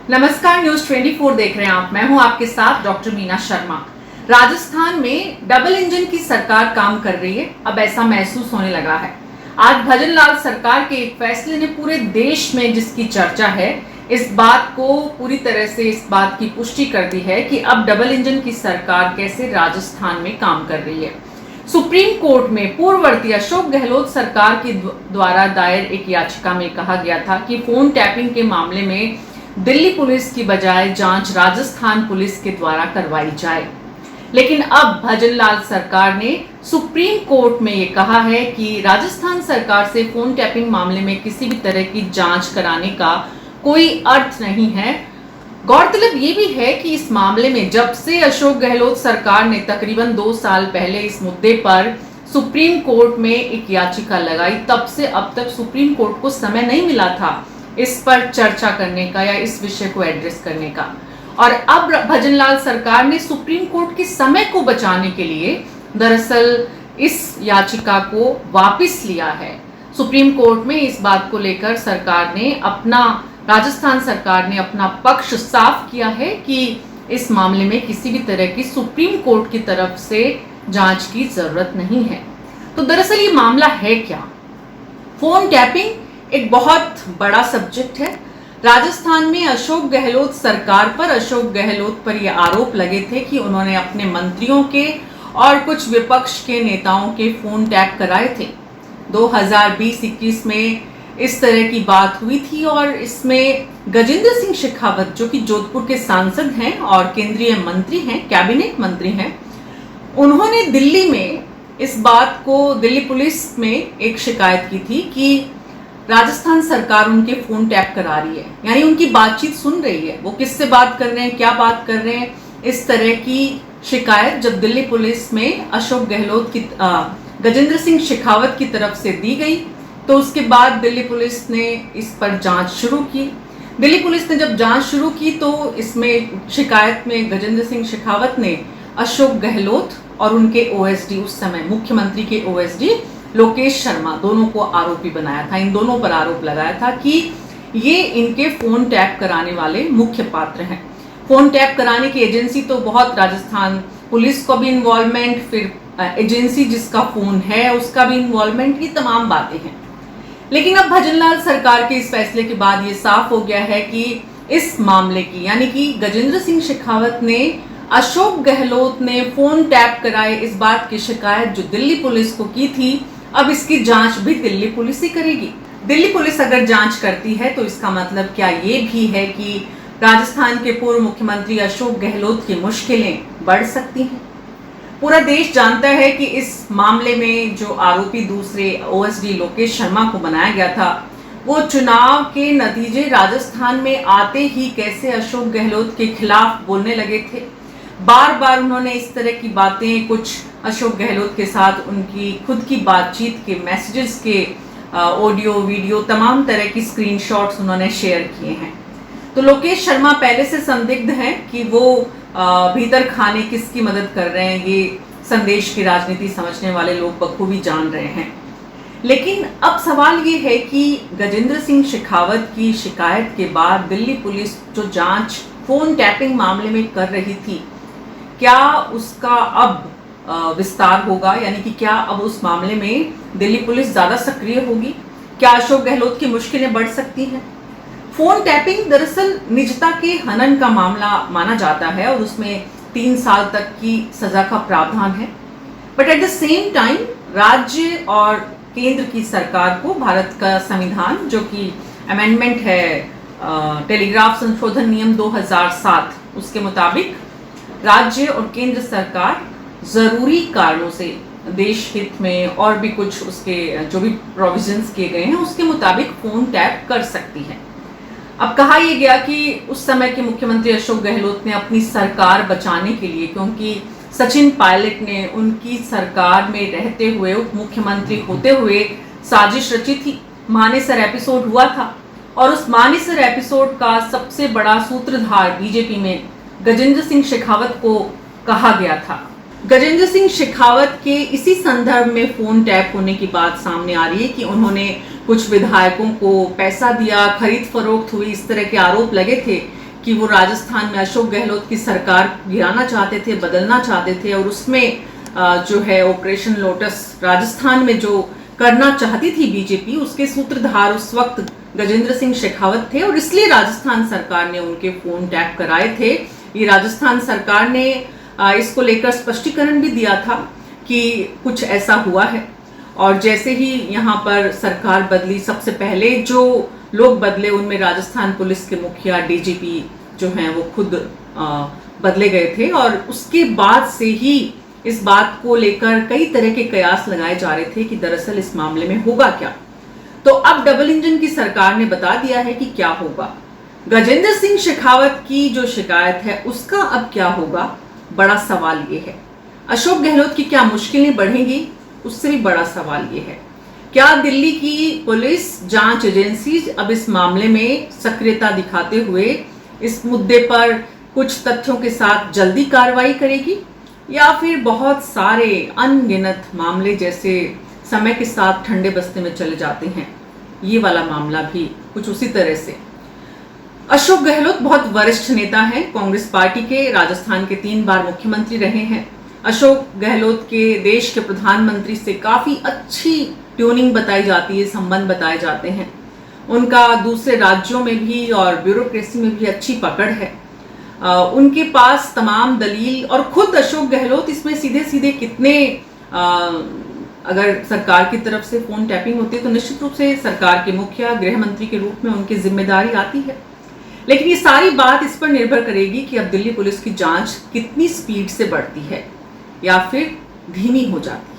नमस्कार, न्यूज 24 देख रहे हैं आप। मैं हूं आपके साथ डॉक्टर मीना शर्मा। राजस्थान में डबल इंजन की सरकार काम कर रही है, अब ऐसा महसूस होने लगा है। आज भजन लाल सरकार के एक फैसले ने पूरे देश में जिसकी चर्चा है, इस बात को पूरी तरह से इस बात की पुष्टि कर दी है कि अब डबल इंजन की सरकार कैसे राजस्थान में काम कर रही है। सुप्रीम कोर्ट में पूर्ववर्ती अशोक गहलोत सरकार के द्वारा दायर एक याचिका में कहा गया था कि फोन टैपिंग के मामले में दिल्ली पुलिस की बजाय जांच राजस्थान पुलिस के द्वारा करवाई जाए। लेकिन अब भजन लाल सरकार ने सुप्रीम कोर्ट में ये कहा है कि राजस्थान सरकार से फोन टैपिंग मामले में किसी भी तरह की जांच कराने का कोई अर्थ नहीं है। गौरतलब ये भी है कि इस मामले में जब से अशोक गहलोत सरकार ने तकरीबन 2 साल पहले इस मुद्दे पर सुप्रीम कोर्ट में एक याचिका लगाई, तब से अब तक सुप्रीम कोर्ट को समय नहीं मिला था इस पर चर्चा करने का या इस विषय को एड्रेस करने का। और अब भजन लाल सरकार ने सुप्रीम कोर्ट के समय को बचाने के लिए दरअसल इस याचिका को वापस लिया है। सुप्रीम कोर्ट में इस बात को लेकर राजस्थान सरकार ने अपना पक्ष साफ किया है कि इस मामले में किसी भी तरह की सुप्रीम कोर्ट की तरफ से जांच की जरूरत नहीं है। तो दरअसल ये मामला है क्या? फोन टैपिंग एक बहुत बड़ा सब्जेक्ट है। राजस्थान में अशोक गहलोत सरकार पर यह आरोप लगे थे कि उन्होंने अपने मंत्रियों के और कुछ विपक्ष के नेताओं के फोन टैप कराए थे। 2020-21 में इस तरह की बात हुई थी और इसमें गजेंद्र सिंह शेखावत, जो कि जोधपुर के सांसद हैं और केंद्रीय मंत्री हैं, कैबिनेट मंत्री हैं, उन्होंने दिल्ली में इस बात को दिल्ली पुलिस में एक शिकायत की थी कि राजस्थान सरकार उनके फोन टैप करा रही है, यानी उनकी बातचीत सुन रही है, वो किससे बात कर रहे हैं, क्या बात कर रहे हैं। इस तरह की शिकायत जब दिल्ली पुलिस में अशोक गहलोत की गजेंद्र सिंह शेखावत की तरफ से दी गई, तो उसके बाद दिल्ली पुलिस ने इस पर जांच शुरू की। दिल्ली पुलिस ने जब जांच शुरू की तो इसमें शिकायत में गजेंद्र सिंह शेखावत ने अशोक गहलोत और उनके ओएसडी, उस समय मुख्यमंत्री के ओएसडी लोकेश शर्मा, दोनों को आरोपी बनाया था। इन दोनों पर आरोप लगाया था कि ये इनके फोन टैप कराने वाले मुख्य पात्र हैं। फोन टैप कराने की एजेंसी तो बहुत, राजस्थान पुलिस को भी इन्वॉल्वमेंट, फिर एजेंसी जिसका फोन है उसका भी इन्वॉल्वमेंट, ये तमाम बातें हैं। लेकिन अब भजन लाल सरकार के इस फैसले के बाद ये साफ हो गया है कि इस मामले की, यानी कि गजेंद्र सिंह शेखावत ने अशोक गहलोत ने फोन टैप कराए, इस बात की शिकायत जो दिल्ली पुलिस को की थी, अब इसकी जांच भी दिल्ली पुलिस ही करेगी। दिल्ली पुलिस अगर जांच करती है तो इसका मतलब क्या ये भी है कि राजस्थान के पूर्व मुख्यमंत्री अशोक गहलोत की मुश्किलें बढ़ सकती हैं। पूरा देश जानता है कि इस मामले में जो आरोपी दूसरे ओएसडी लोकेश शर्मा को बनाया गया था, वो चुनाव के नतीजे राजस्थान में आते ही कैसे अशोक गहलोत के खिलाफ बोलने लगे थे। बार बार उन्होंने इस तरह की बातें, कुछ अशोक गहलोत के साथ उनकी खुद की बातचीत के मैसेजेस के ऑडियो वीडियो, तमाम तरह की स्क्रीनशॉट्स उन्होंने शेयर किए हैं। तो लोकेश शर्मा पहले से संदिग्ध हैं कि वो भीतर खाने किसकी मदद कर रहे हैं, ये संदेश की राजनीति समझने वाले लोग बखूबी जान रहे हैं। लेकिन अब सवाल ये है कि गजेंद्र सिंह शेखावत की शिकायत के बाद दिल्ली पुलिस जो जांच फोन टैपिंग मामले में कर रही थी, क्या उसका अब विस्तार होगा, यानी कि क्या अब उस मामले में दिल्ली पुलिस ज्यादा सक्रिय होगी? क्या अशोक गहलोत की मुश्किलें बढ़ सकती हैं? फोन टैपिंग दरअसल निजता के हनन का मामला माना जाता है और उसमें 3 साल तक की सजा का प्रावधान है। But at the same time राज्य और केंद्र की सरकार को भारत का संविधान, जो कि अमेंडमेंट है टेलीग्राफ संशोधन नियम 2007, उसके मुताबिक राज्य और केंद्र सरकार जरूरी कारणों से देश हित में और भी कुछ उसके जो भी प्रोविजंस किए गए हैं उसके मुताबिक फोन टैप कर सकती है। अब कहा यह गया कि उस समय के मुख्यमंत्री अशोक गहलोत ने अपनी सरकार बचाने के लिए, क्योंकि सचिन पायलट ने उनकी सरकार में रहते हुए, उप मुख्यमंत्री होते हुए साजिश रची थी। मानेसर एपिसोड हुआ था और उस मानेसर एपिसोड का सबसे बड़ा सूत्रधार बीजेपी में गजेंद्र सिंह शेखावत को कहा गया था। गजेंद्र सिंह शेखावत के इसी संदर्भ में फोन टैप होने की बात सामने आ रही है कि उन्होंने कुछ विधायकों को पैसा दिया, खरीद फरोख्त हुई, इस तरह के आरोप लगे थे। कि वो राजस्थान में अशोक गहलोत की सरकार गिराना चाहते थे, बदलना चाहते थे, और उसमें जो है ऑपरेशन लोटस राजस्थान में जो करना चाहती थी बीजेपी, उसके सूत्रधार उस वक्त गजेंद्र सिंह शेखावत थे, और इसलिए राजस्थान सरकार ने उनके फोन टैप कराए थे। ये राजस्थान सरकार ने इसको लेकर स्पष्टीकरण भी दिया था कि कुछ ऐसा हुआ है। और जैसे ही यहाँ पर सरकार बदली, सबसे पहले जो लोग बदले उनमें राजस्थान पुलिस के मुखिया डीजीपी जो हैं वो खुद बदले गए थे, और उसके बाद से ही इस बात को लेकर कई तरह के कयास लगाए जा रहे थे कि दरअसल इस मामले में होगा क्या। तो अब डबल इंजन की सरकार ने बता दिया है कि क्या होगा। गजेंद्र सिंह शेखावत की जो शिकायत है उसका अब क्या होगा, बड़ा सवाल ये है। अशोक गहलोत की क्या मुश्किलें बढ़ेंगी, उससे भी बड़ा सवाल ये है। क्या दिल्ली की पुलिस जांच एजेंसी अब इस मामले में सक्रियता दिखाते हुए इस मुद्दे पर कुछ तथ्यों के साथ जल्दी कार्रवाई करेगी, या फिर बहुत सारे अनगिनत मामले जैसे समय के साथ ठंडे बस्ते में चले जाते हैं, ये वाला मामला भी कुछ उसी तरह से। अशोक गहलोत बहुत वरिष्ठ नेता हैं कांग्रेस पार्टी के, राजस्थान के 3 बार मुख्यमंत्री रहे हैं। अशोक गहलोत के देश के प्रधानमंत्री से काफी अच्छी ट्यूनिंग बताई जाती है, संबंध बताए जाते हैं। उनका दूसरे राज्यों में भी और ब्यूरोक्रेसी में भी अच्छी पकड़ है। उनके पास तमाम दलील, और खुद अशोक गहलोत इसमें सीधे सीधे कितने अगर सरकार की तरफ से फोन टैपिंग होती है तो निश्चित रूप से सरकार के मुखिया गृह मंत्री के रूप में उनकी जिम्मेदारी आती है। लेकिन ये सारी बात इस पर निर्भर करेगी कि अब दिल्ली पुलिस की जांच कितनी स्पीड से बढ़ती है या फिर धीमी हो जाती है।